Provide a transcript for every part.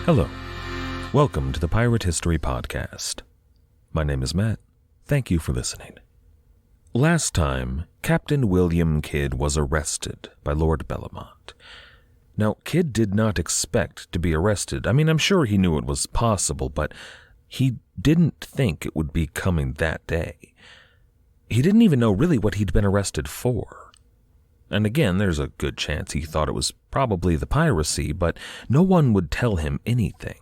Hello. Welcome to the Pirate History Podcast. My name is Matt. Thank you for listening. Last time, Captain William Kidd was arrested by Lord Bellamont. Now, Kidd did not expect to be arrested. I'm sure he knew it was possible, but he didn't think it would be coming that day. He didn't even know really what he'd been arrested for. And again, there's a good chance he thought it was probably the piracy, but no one would tell him anything.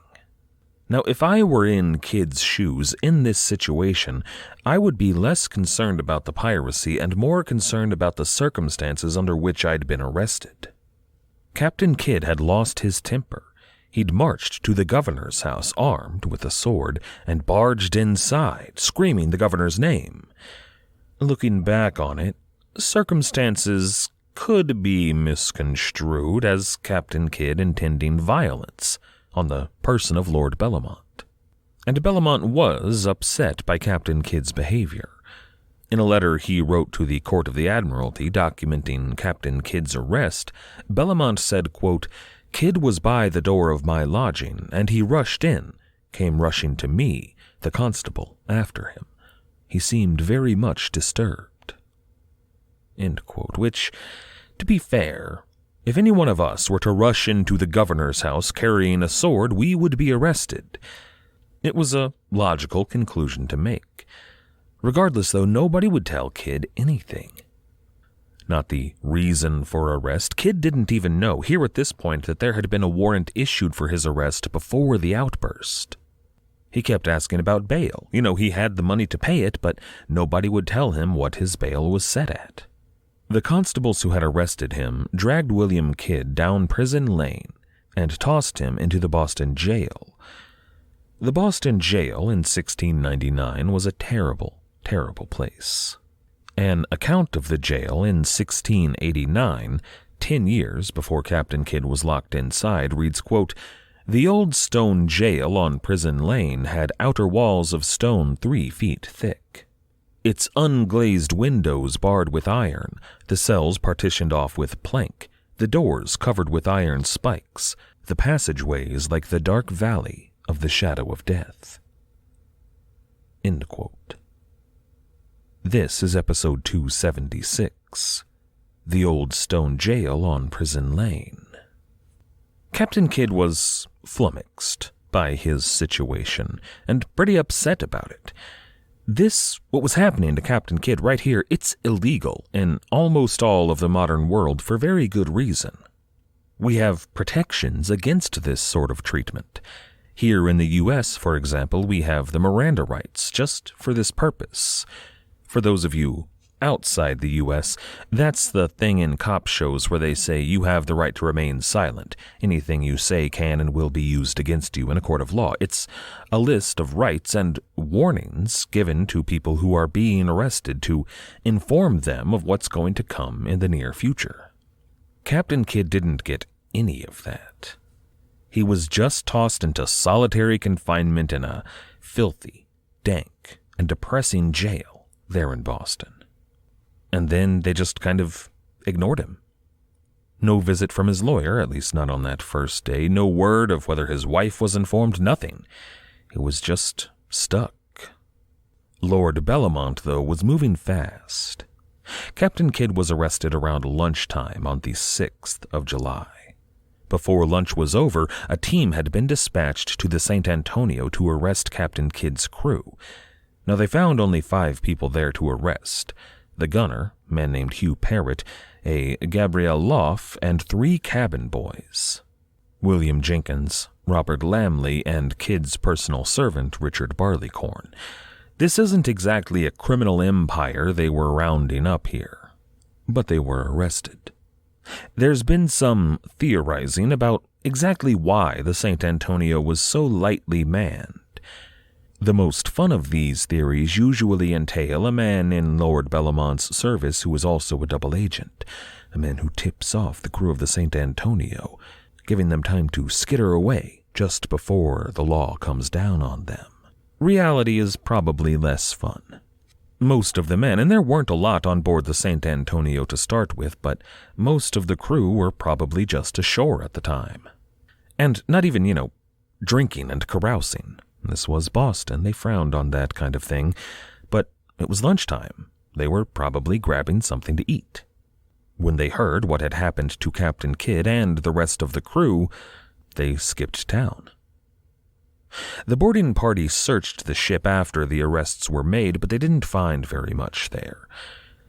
Now, if I were in Kidd's shoes in this situation, I would be less concerned about the piracy and more concerned about the circumstances under which I'd been arrested. Captain Kidd had lost his temper. He'd marched to the governor's house armed with a sword and barged inside, screaming the governor's name. Looking back on it, circumstances could be misconstrued as Captain Kidd intending violence on the person of Lord Bellamont. And Bellamont was upset by Captain Kidd's behavior. In a letter he wrote to the Court of the Admiralty documenting Captain Kidd's arrest, Bellamont said, quote, "Kidd was by the door of my lodging, and he rushed in, came rushing to me, the constable, after him. He seemed very much disturbed." End quote, which, to be fair, if any one of us were to rush into the governor's house carrying a sword, we would be arrested. It was a logical conclusion to make. Regardless, though, nobody would tell Kidd anything. Not the reason for arrest. Kidd didn't even know, here at this point, that there had been a warrant issued for his arrest before the outburst. He kept asking about bail. He had the money to pay it, but nobody would tell him what his bail was set at. The constables who had arrested him dragged William Kidd down Prison Lane and tossed him into the Boston jail. The Boston jail in 1699 was a terrible, terrible place. An account of the jail in 1689, 10 years before Captain Kidd was locked inside, reads, quote, "The old stone jail on Prison Lane had outer walls of stone 3 feet thick. Its unglazed windows barred with iron, the cells partitioned off with plank, the doors covered with iron spikes, the passageways like the dark valley of the shadow of death." End quote. This is episode 276, The Old Stone Jail on Prison Lane. Captain Kidd was flummoxed by his situation and pretty upset about it. What was happening to Captain Kidd right here, it's illegal in almost all of the modern world for very good reason. We have protections against this sort of treatment. Here in the U.S., for example, we have the Miranda rights just for this purpose. For those of you outside the U.S., that's the thing in cop shows where they say you have the right to remain silent. Anything you say can and will be used against you in a court of law. It's a list of rights and warnings given to people who are being arrested to inform them of what's going to come in the near future. Captain Kidd didn't get any of that. He was just tossed into solitary confinement in a filthy, dank, and depressing jail there in Boston. And then they just kind of ignored him. No visit from his lawyer, at least not on that first day. No word of whether his wife was informed, nothing. He was just stuck. Lord Bellamont, though, was moving fast. Captain Kidd was arrested around lunchtime on the 6th of July. Before lunch was over, a team had been dispatched to the St. Antonio to arrest Captain Kidd's crew. Now, they found only 5 people there to arrest. The gunner, a man named Hugh Parrott, a Gabrielle Loff, and 3 cabin boys. William Jenkins, Robert Lamley, and Kidd's personal servant, Richard Barleycorn. This isn't exactly a criminal empire they were rounding up here, but they were arrested. There's been some theorizing about exactly why the St. Antonio was so lightly manned. The most fun of these theories usually entail a man in Lord Bellamont's service who is also a double agent, a man who tips off the crew of the St. Antonio, giving them time to skitter away just before the law comes down on them. Reality is probably less fun. Most of the men, and there weren't a lot on board the St. Antonio to start with, but most of the crew were probably just ashore at the time. And not even, drinking and carousing. This was Boston. They frowned on that kind of thing, but it was lunchtime. They were probably grabbing something to eat. When they heard what had happened to Captain Kidd and the rest of the crew, they skipped town. The boarding party searched the ship after the arrests were made, but they didn't find very much there.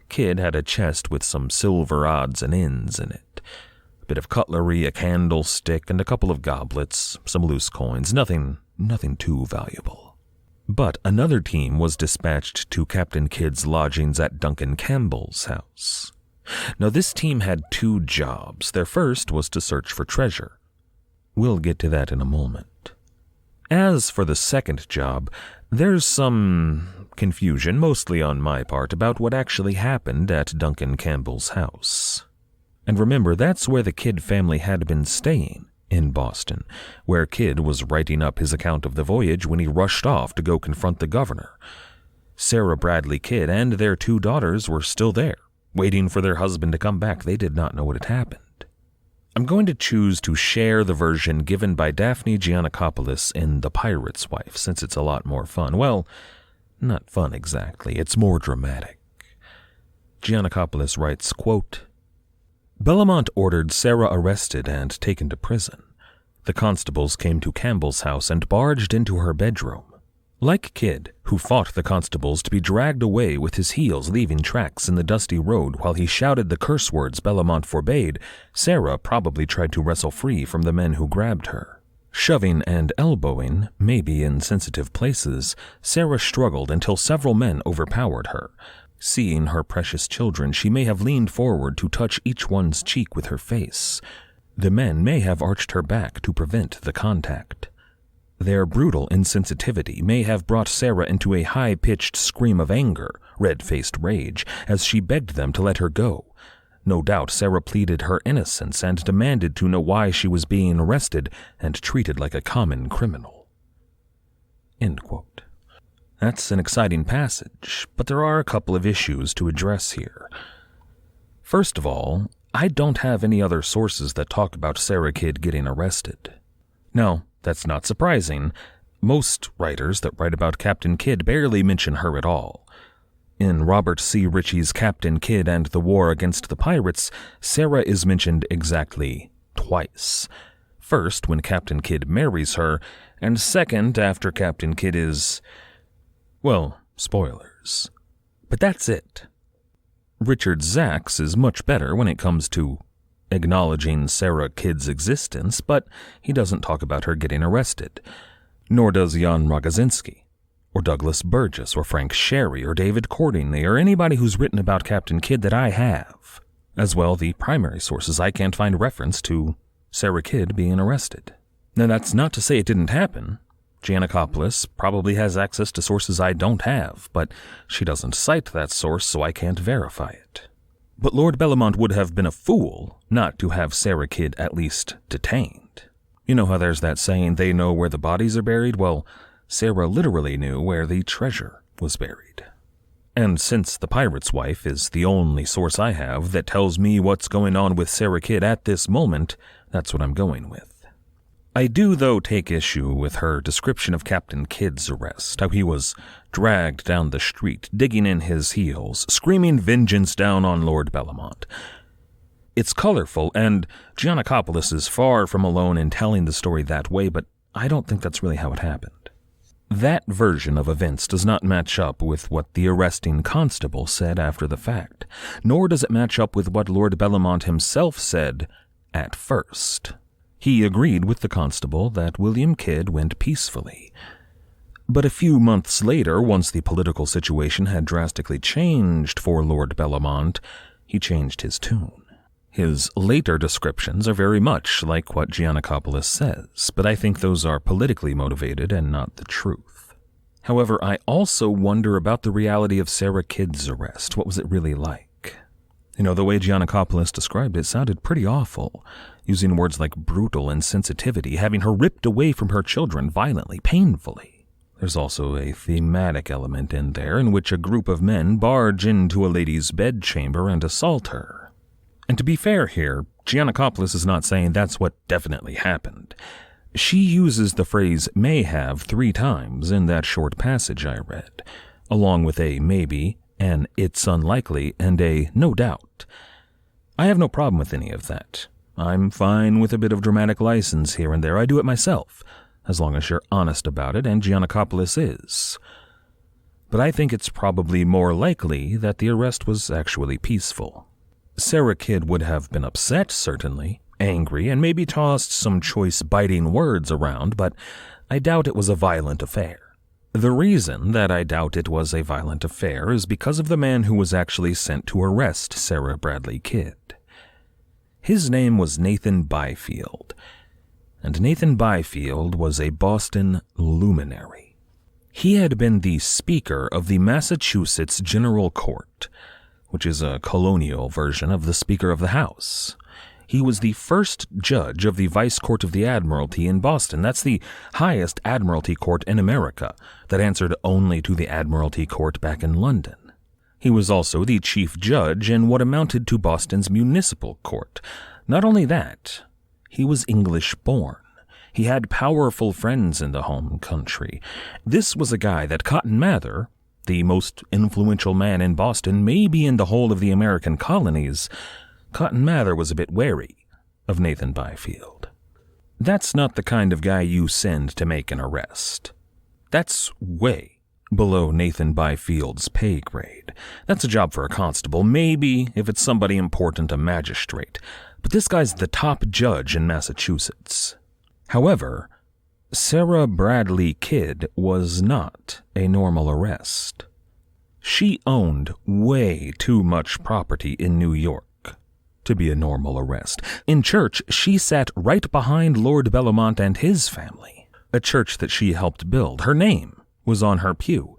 Kidd had a chest with some silver odds and ends in it. A bit of cutlery, a candlestick, and a couple of goblets, some loose coins, nothing too valuable. But another team was dispatched to Captain Kidd's lodgings at Duncan Campbell's house. Now, this team had two jobs. Their first was to search for treasure. We'll get to that in a moment. As for the second job, there's some confusion, mostly on my part, about what actually happened at Duncan Campbell's house. And remember, that's where the Kidd family had been staying, in Boston, where Kidd was writing up his account of the voyage when he rushed off to go confront the governor. Sarah Bradley Kidd and their two daughters were still there, waiting for their husband to come back. They did not know what had happened. I'm going to choose to share the version given by Daphne Giannakopoulos in The Pirate's Wife, since it's a lot more fun. Well, not fun exactly. It's more dramatic. Giannakopoulos writes, quote, Bellamont ordered Sarah arrested and taken to prison. The constables came to Campbell's house and barged into her bedroom. Like Kidd, who fought the constables to be dragged away with his heels leaving tracks in the dusty road while he shouted the curse words Bellamont forbade, Sarah probably tried to wrestle free from the men who grabbed her. Shoving and elbowing, maybe in sensitive places, Sarah struggled until several men overpowered her. Seeing her precious children, she may have leaned forward to touch each one's cheek with her face. The men may have arched her back to prevent the contact. Their brutal insensitivity may have brought Sarah into a high-pitched scream of anger, red-faced rage, as she begged them to let her go. No doubt Sarah pleaded her innocence and demanded to know why she was being arrested and treated like a common criminal. End quote. That's an exciting passage, but there are a couple of issues to address here. First of all, I don't have any other sources that talk about Sarah Kidd getting arrested. Now, that's not surprising. Most writers that write about Captain Kidd barely mention her at all. In Robert C. Ritchie's Captain Kidd and the War Against the Pirates, Sarah is mentioned exactly twice. First, when Captain Kidd marries her, and second, after Captain Kidd is... well, spoilers. But that's it. Richard Zacks is much better when it comes to acknowledging Sarah Kidd's existence, but he doesn't talk about her getting arrested. Nor does Jan Rogozinski, or Douglas Burgess, or Frank Sherry, or David Cordingley, or anybody who's written about Captain Kidd that I have. As well, the primary sources, I can't find reference to Sarah Kidd being arrested. Now, that's not to say it didn't happen. Giannakopoulos probably has access to sources I don't have, but she doesn't cite that source, so I can't verify it. But Lord Bellamont would have been a fool not to have Sarah Kidd at least detained. You know how there's that saying, they know where the bodies are buried? Well, Sarah literally knew where the treasure was buried. And since The Pirate's Wife is the only source I have that tells me what's going on with Sarah Kidd at this moment, that's what I'm going with. I do, though, take issue with her description of Captain Kidd's arrest, how he was dragged down the street, digging in his heels, screaming vengeance down on Lord Bellamont. It's colorful, and Giannakopoulos is far from alone in telling the story that way, but I don't think that's really how it happened. That version of events does not match up with what the arresting constable said after the fact, nor does it match up with what Lord Bellamont himself said at first. He agreed with the constable that William Kidd went peacefully. But a few months later, once the political situation had drastically changed for Lord Bellamont, he changed his tune. His later descriptions are very much like what Giannakopoulos says, but I think those are politically motivated and not the truth. However, I also wonder about the reality of Sarah Kidd's arrest. What was it really like? You know, the way Giannakopoulos described it sounded pretty awful, using words like brutal and sensitivity, having her ripped away from her children violently, painfully. There's also a thematic element in there in which a group of men barge into a lady's bedchamber and assault her. And to be fair here, Giannakopoulos is not saying that's what definitely happened. She uses the phrase may have 3 times in that short passage I read, along with a maybe, an it's unlikely, and a no doubt. I have no problem with any of that. I'm fine with a bit of dramatic license here and there. I do it myself, as long as you're honest about it, and Giannakopoulos is. But I think it's probably more likely that the arrest was actually peaceful. Sarah Kidd would have been upset, certainly, angry, and maybe tossed some choice biting words around, but I doubt it was a violent affair. The reason that I doubt it was a violent affair is because of the man who was actually sent to arrest Sarah Bradley Kidd. His name was Nathan Byfield, and Nathan Byfield was a Boston luminary. He had been the Speaker of the Massachusetts General Court, which is a colonial version of the Speaker of the House. He was the first judge of the Vice Court of the Admiralty in Boston. That's the highest admiralty court in America that answered only to the Admiralty Court back in London. He was also the chief judge in what amounted to Boston's municipal court. Not only that, he was English-born. He had powerful friends in the home country. This was a guy that Cotton Mather, the most influential man in Boston, maybe in the whole of the American colonies, Cotton Mather was a bit wary of Nathan Byfield. That's not the kind of guy you send to make an arrest. That's way below Nathan Byfield's pay grade. That's a job for a constable, maybe, if it's somebody important, a magistrate. But this guy's the top judge in Massachusetts. However, Sarah Bradley Kidd was not a normal arrest. She owned way too much property in New York to be a normal arrest. In church, she sat right behind Lord Bellamont and his family, a church that she helped build. Her name was on her pew.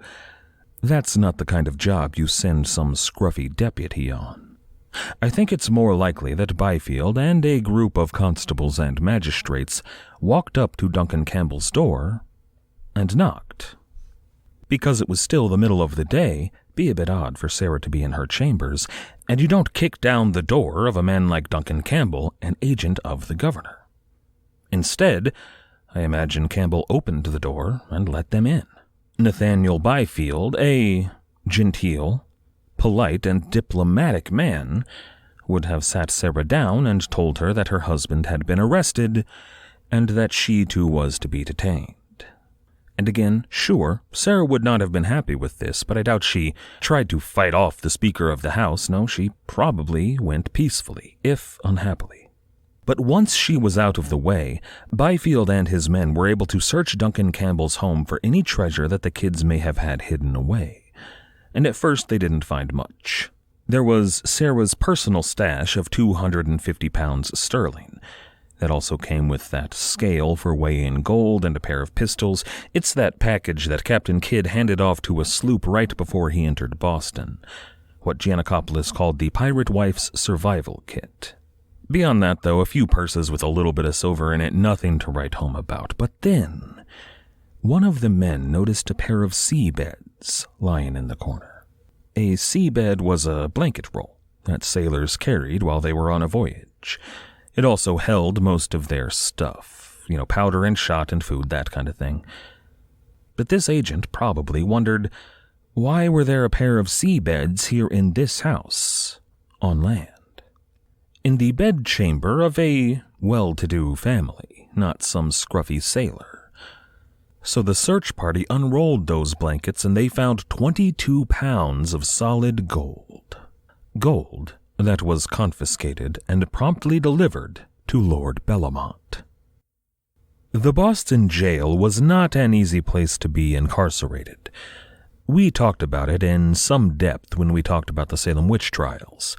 That's not the kind of job you send some scruffy deputy on. I think it's more likely that Byfield and a group of constables and magistrates walked up to Duncan Campbell's door and knocked. Because it was still the middle of the day, be a bit odd for Sarah to be in her chambers, and you don't kick down the door of a man like Duncan Campbell, an agent of the governor. Instead, I imagine Campbell opened the door and let them in. Nathaniel Byfield, a genteel, polite, and diplomatic man, would have sat Sarah down and told her that her husband had been arrested and that she too was to be detained. And again, sure, Sarah would not have been happy with this, but I doubt she tried to fight off the Speaker of the House. No, she probably went peacefully, if unhappily. But once she was out of the way, Byfield and his men were able to search Duncan Campbell's home for any treasure that the kids may have had hidden away. And at first they didn't find much. There was Sarah's personal stash of 250 pounds sterling. That also came with that scale for weighing gold and a pair of pistols. It's that package that Captain Kidd handed off to a sloop right before he entered Boston, what Giannakopoulos called the Pirate Wife's Survival Kit. Beyond that, though, a few purses with a little bit of silver in it, nothing to write home about. But then, one of the men noticed a pair of seabeds lying in the corner. A seabed was a blanket roll that sailors carried while they were on a voyage. It also held most of their stuff, powder and shot and food, that kind of thing. But this agent probably wondered, why were there a pair of seabeds here in this house, on land? In the bedchamber of a well-to-do family, not some scruffy sailor. So the search party unrolled those blankets and they found 22 pounds of solid gold. Gold that was confiscated and promptly delivered to Lord Bellamont. The Boston jail was not an easy place to be incarcerated. We talked about it in some depth when we talked about the Salem witch trials.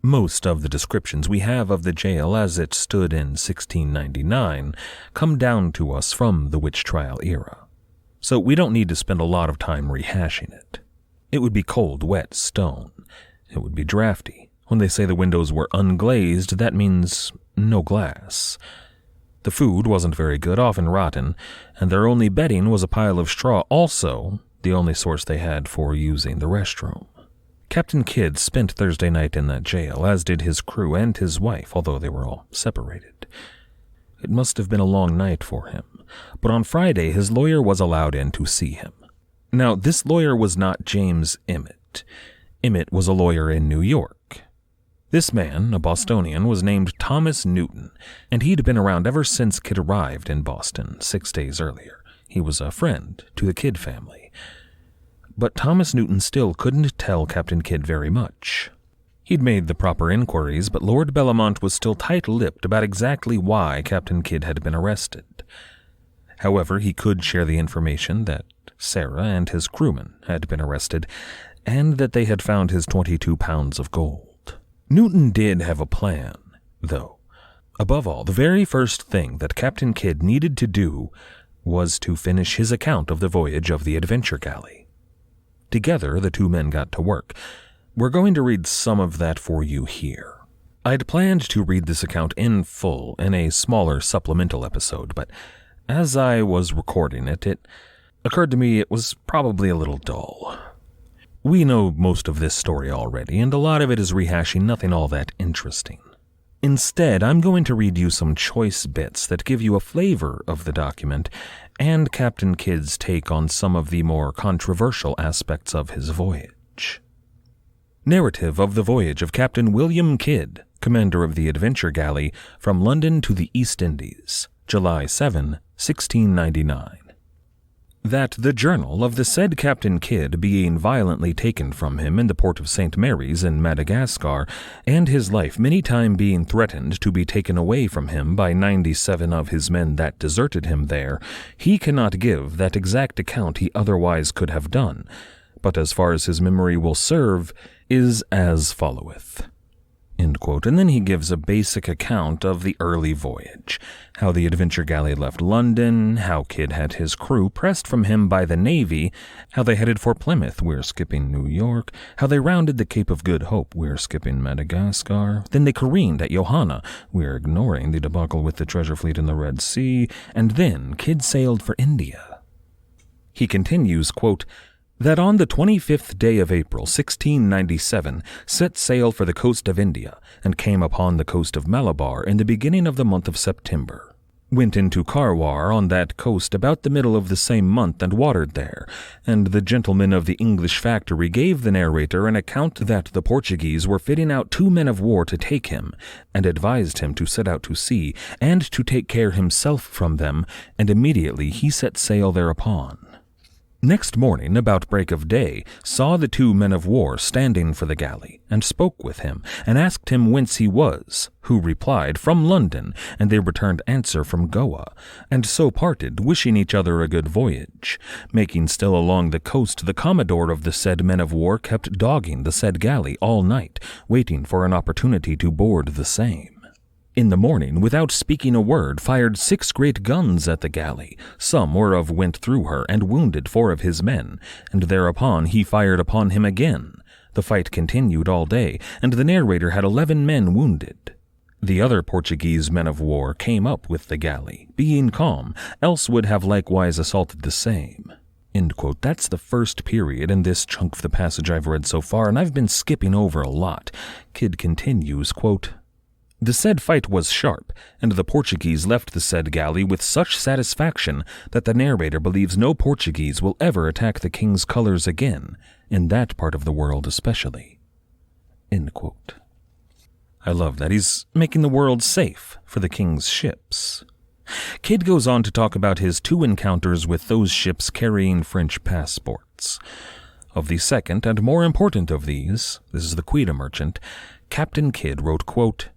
Most of the descriptions we have of the jail as it stood in 1699 come down to us from the witch trial era, so we don't need to spend a lot of time rehashing it. It would be cold, wet stone. It would be drafty. When they say the windows were unglazed, that means no glass. The food wasn't very good, often rotten, and their only bedding was a pile of straw, also the only source they had for using the restroom. Captain Kidd spent Thursday night in that jail, as did his crew and his wife, although they were all separated. It must have been a long night for him, but on Friday his lawyer was allowed in to see him. Now, this lawyer was not James Emmett. Emmett was a lawyer in New York. This man, a Bostonian, was named Thomas Newton, and he'd been around ever since Kidd arrived in Boston 6 days earlier. He was a friend to the Kidd family. But Thomas Newton still couldn't tell Captain Kidd very much. He'd made the proper inquiries, but Lord Bellamont was still tight-lipped about exactly why Captain Kidd had been arrested. However, he could share the information that Sarah and his crewmen had been arrested, and that they had found his 22 pounds of gold. Newton did have a plan, though. Above all, the very first thing that Captain Kidd needed to do was to finish his account of the voyage of the Adventure Galley. Together, the two men got to work. We're going to read some of that for you here. I'd planned to read this account in full in a smaller supplemental episode, but as I was recording it, it occurred to me it was probably a little dull. We know most of this story already, and a lot of it is rehashing nothing all that interesting. Instead, I'm going to read you some choice bits that give you a flavor of the document and Captain Kidd's take on some of the more controversial aspects of his voyage. Narrative of the voyage of Captain William Kidd, commander of the Adventure Galley, from London to the East Indies, July 7, 1699. That the journal of the said Captain Kidd being violently taken from him in the port of St. Mary's in Madagascar, and his life many time being threatened to be taken away from him by 97 of his men that deserted him there, he cannot give that exact account he otherwise could have done, but as far as his memory will serve, is as followeth. End quote. And then he gives a basic account of the early voyage, how the Adventure Galley left London, how Kidd had his crew pressed from him by the Navy, how they headed for Plymouth, we're skipping New York, how they rounded the Cape of Good Hope, we're skipping Madagascar, then they careened at Johanna, we're ignoring the debacle with the treasure fleet in the Red Sea, and then Kidd sailed for India. He continues, quote, that on the 25th day of April, 1697, set sail for the coast of India, and came upon the coast of Malabar in the beginning of the month of September. Went into Karwar on that coast about the middle of the same month and watered there, and the gentleman of the English factory gave the narrator an account that the Portuguese were fitting out 2 men of war to take him, and advised him to set out to sea, and to take care himself from them, and immediately he set sail thereupon. Next morning, about break of day, saw the 2 men of war standing for the galley, and spoke with him, and asked him whence he was, who replied, from London, and they returned answer from Goa, and so parted, wishing each other a good voyage. Making still along the coast, the commodore of the said men of war kept dogging the said galley all night, waiting for an opportunity to board the same. In the morning, without speaking a word, fired 6 great guns at the galley, some whereof went through her, and wounded 4 of his men, and thereupon he fired upon him again. The fight continued all day, and the narrator had 11 men wounded. The other Portuguese men of war came up with the galley, being calm, else would have likewise assaulted the same. End quote. That's the first period in this chunk of the passage I've read so far, and I've been skipping over a lot. Kidd continues, quote, the said fight was sharp, and the Portuguese left the said galley with such satisfaction that the narrator believes no Portuguese will ever attack the king's colors again, in that part of the world especially. End quote. I love that. He's making the world safe for the king's ships. Kidd goes on to talk about his 2 encounters with those ships carrying French passports. Of the second and more important of these, this is the Queen Merchant, Captain Kidd wrote, quote,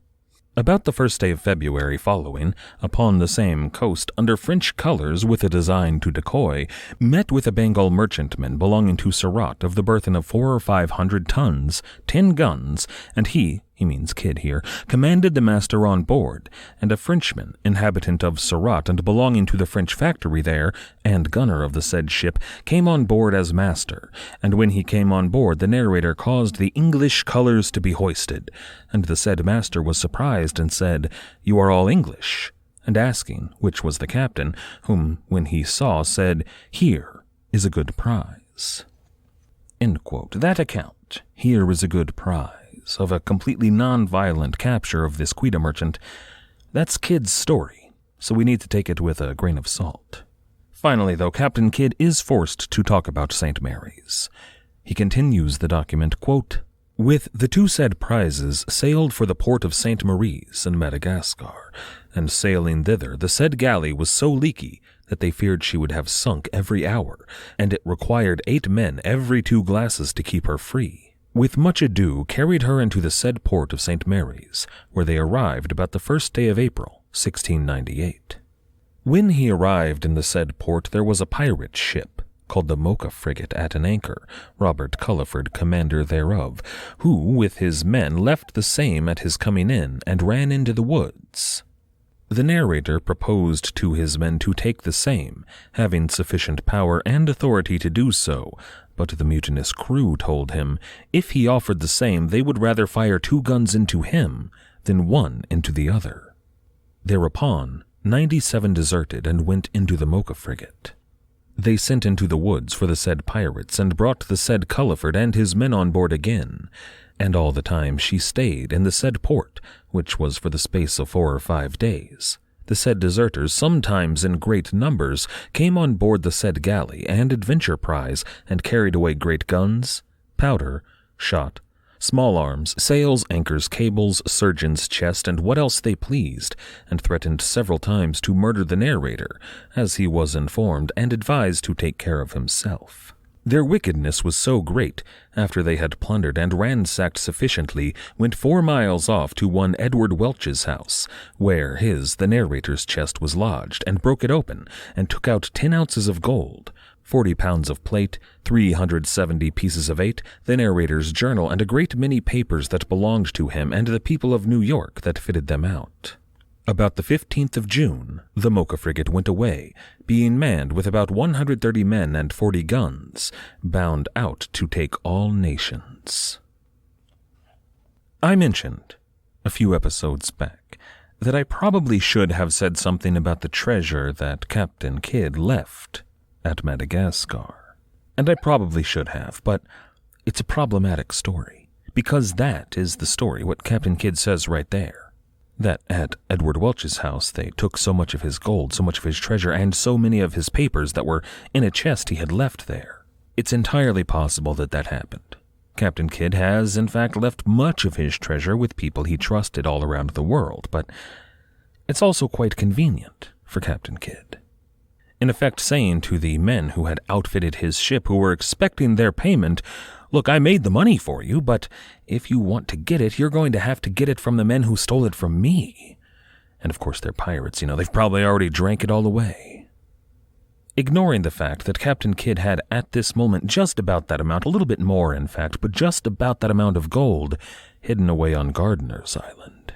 about the 1st day of February following, upon the same coast, under French colors with a design to decoy, met with a Bengal merchantman belonging to Surat of the burthen of 400 or 500 tons, 10 guns, and he means Kidd here, commanded the master on board, and a Frenchman, inhabitant of Surat and belonging to the French factory there, and gunner of the said ship, came on board as master, and when he came on board the narrator caused the English colors to be hoisted, and the said master was surprised and said, you are all English, and asking which was the captain, whom when he saw said, here is a good prize. End quote. That account, here is a good prize, of a completely non-violent capture of this Queen Merchant, that's Kidd's story, so we need to take it with a grain of salt. Finally, though, Captain Kidd is forced to talk about St. Mary's. He continues the document, quote, "With the two said prizes sailed for the port of St. Mary's in Madagascar, and sailing thither the said galley was so leaky that they feared she would have sunk every hour, and it required 8 men every 2 glasses to keep her free. With much ado carried her into the said port of St. Mary's, where they arrived about the 1st day of April, 1698. When he arrived in the said port there was a pirate ship, called the Mocha frigate, at an anchor, Robert Culliford, commander thereof, who with his men left the same at his coming in, and ran into the woods. The narrator proposed to his men to take the same, having sufficient power and authority to do so, but the mutinous crew told him if he offered the same they would rather fire 2 guns into him than 1 into the other. Thereupon 97 deserted and went into the Mocha frigate. They sent into the woods for the said pirates, and brought the said Culliford and his men on board again, and all the time she stayed in the said port, which was for the space of 4 or 5 days. The said deserters, sometimes in great numbers, came on board the said galley and adventure prize, and carried away great guns, powder, shot, small arms, sails, anchors, cables, surgeon's chest, and what else they pleased, and threatened several times to murder the narrator, as he was informed and advised to take care of himself. Their wickedness was so great, after they had plundered and ransacked sufficiently, went 4 miles off to one Edward Welch's house, where the narrator's chest was lodged, and broke it open, and took out 10 ounces of gold, 40 pounds of plate, 370 pieces of 8, the narrator's journal, and a great many papers that belonged to him and the people of New York that fitted them out. About the 15th of June, the Mocha frigate went away, being manned with about 130 men and 40 guns, bound out to take all nations. I mentioned, a few episodes back, that I probably should have said something about the treasure that Captain Kidd left at Madagascar. And I probably should have, but it's a problematic story, because that is the story, what Captain Kidd says right there. That at Edward Welch's house they took so much of his gold, so much of his treasure, and so many of his papers that were in a chest he had left there. It's entirely possible that that happened. Captain Kidd has, in fact, left much of his treasure with people he trusted all around the world, but it's also quite convenient for Captain Kidd. In effect saying to the men who had outfitted his ship, who were expecting their payment, "Look, I made the money for you, but if you want to get it, you're going to have to get it from the men who stole it from me." And of course they're pirates, they've probably already drank it all away. Ignoring the fact that Captain Kidd had at this moment just about that amount, a little bit more in fact, but just about that amount of gold hidden away on Gardiner's Island.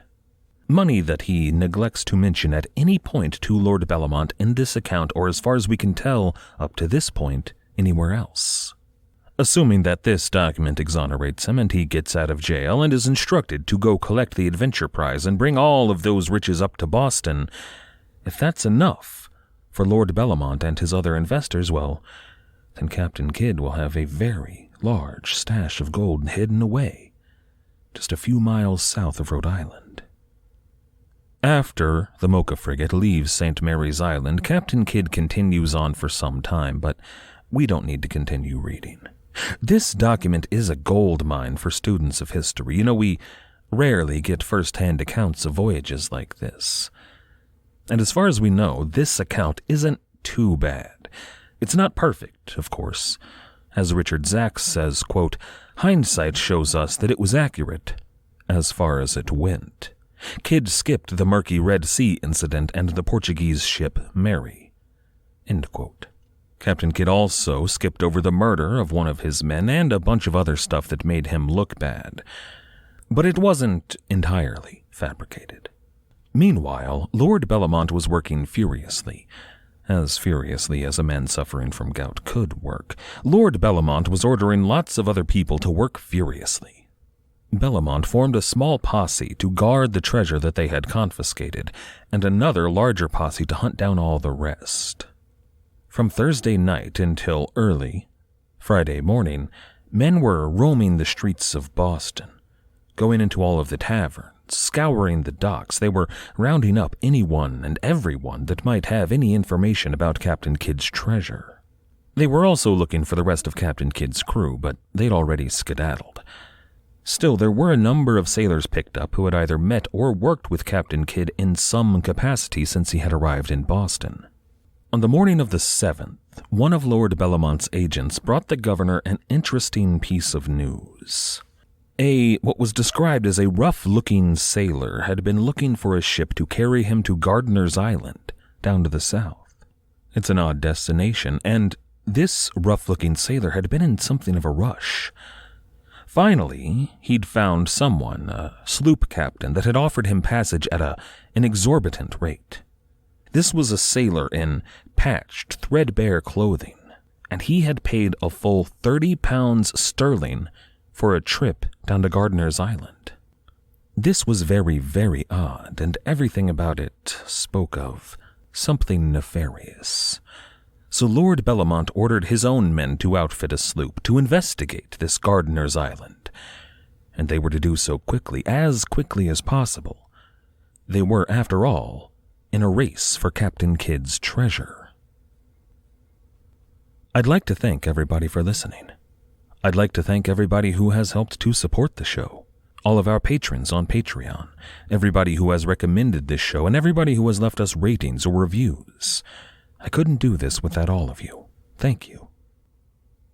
Money that he neglects to mention at any point to Lord Bellamont in this account, or as far as we can tell up to this point, anywhere else. Assuming that this document exonerates him and he gets out of jail and is instructed to go collect the adventure prize and bring all of those riches up to Boston, if that's enough for Lord Bellamont and his other investors, well, then Captain Kidd will have a very large stash of gold hidden away just a few miles south of Rhode Island. After the Mocha frigate leaves St. Mary's Island, Captain Kidd continues on for some time, but we don't need to continue reading. This document is a gold mine for students of history. We rarely get first-hand accounts of voyages like this. And as far as we know, this account isn't too bad. It's not perfect, of course. As Richard Zacks says, quote, "Hindsight shows us that it was accurate as far as it went. Kidd skipped the murky Red Sea incident and the Portuguese ship Mary." End quote. Captain Kidd also skipped over the murder of one of his men and a bunch of other stuff that made him look bad. But it wasn't entirely fabricated. Meanwhile, Lord Bellamont was working furiously as a man suffering from gout could work. Lord Bellamont was ordering lots of other people to work furiously. Bellamont formed a small posse to guard the treasure that they had confiscated, and another larger posse to hunt down all the rest. From Thursday night until early Friday morning, men were roaming the streets of Boston, going into all of the taverns, scouring the docks. They were rounding up anyone and everyone that might have any information about Captain Kidd's treasure. They were also looking for the rest of Captain Kidd's crew, but they'd already skedaddled. Still, there were a number of sailors picked up who had either met or worked with Captain Kidd in some capacity since he had arrived in Boston. On the morning of the 7th, one of Lord Bellamont's agents brought the governor an interesting piece of news. What was described as a rough-looking sailor had been looking for a ship to carry him to Gardiner's Island, down to the south. It's an odd destination, and this rough-looking sailor had been in something of a rush. Finally, he'd found someone, a sloop captain, that had offered him passage at an exorbitant rate. This was a sailor in patched, threadbare clothing, and he had paid a full 30 pounds sterling for a trip down to Gardiner's Island. This was very, very odd, and everything about it spoke of something nefarious. So Lord Bellamont ordered his own men to outfit a sloop to investigate this Gardiner's Island, and they were to do so quickly as possible. They were, after all, in a race for Captain Kidd's treasure. I'd like to thank everybody for listening. I'd like to thank everybody who has helped to support the show, all of our patrons on Patreon, everybody who has recommended this show, and everybody who has left us ratings or reviews. I couldn't do this without all of you. Thank you.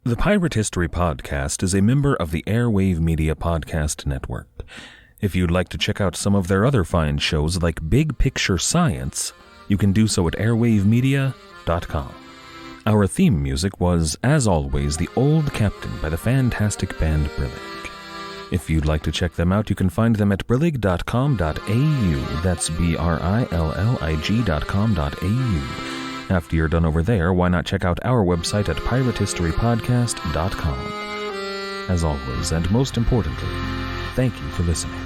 The Pirate History Podcast is a member of the Airwave Media Podcast Network. If you'd like to check out some of their other fine shows like Big Picture Science, you can do so at airwavemedia.com. Our theme music was, as always, The Old Captain by the fantastic band Brillig. If you'd like to check them out, you can find them at brillig.com.au. That's BRILLIG.com.au. After you're done over there, why not check out our website at piratehistorypodcast.com. As always, and most importantly, thank you for listening.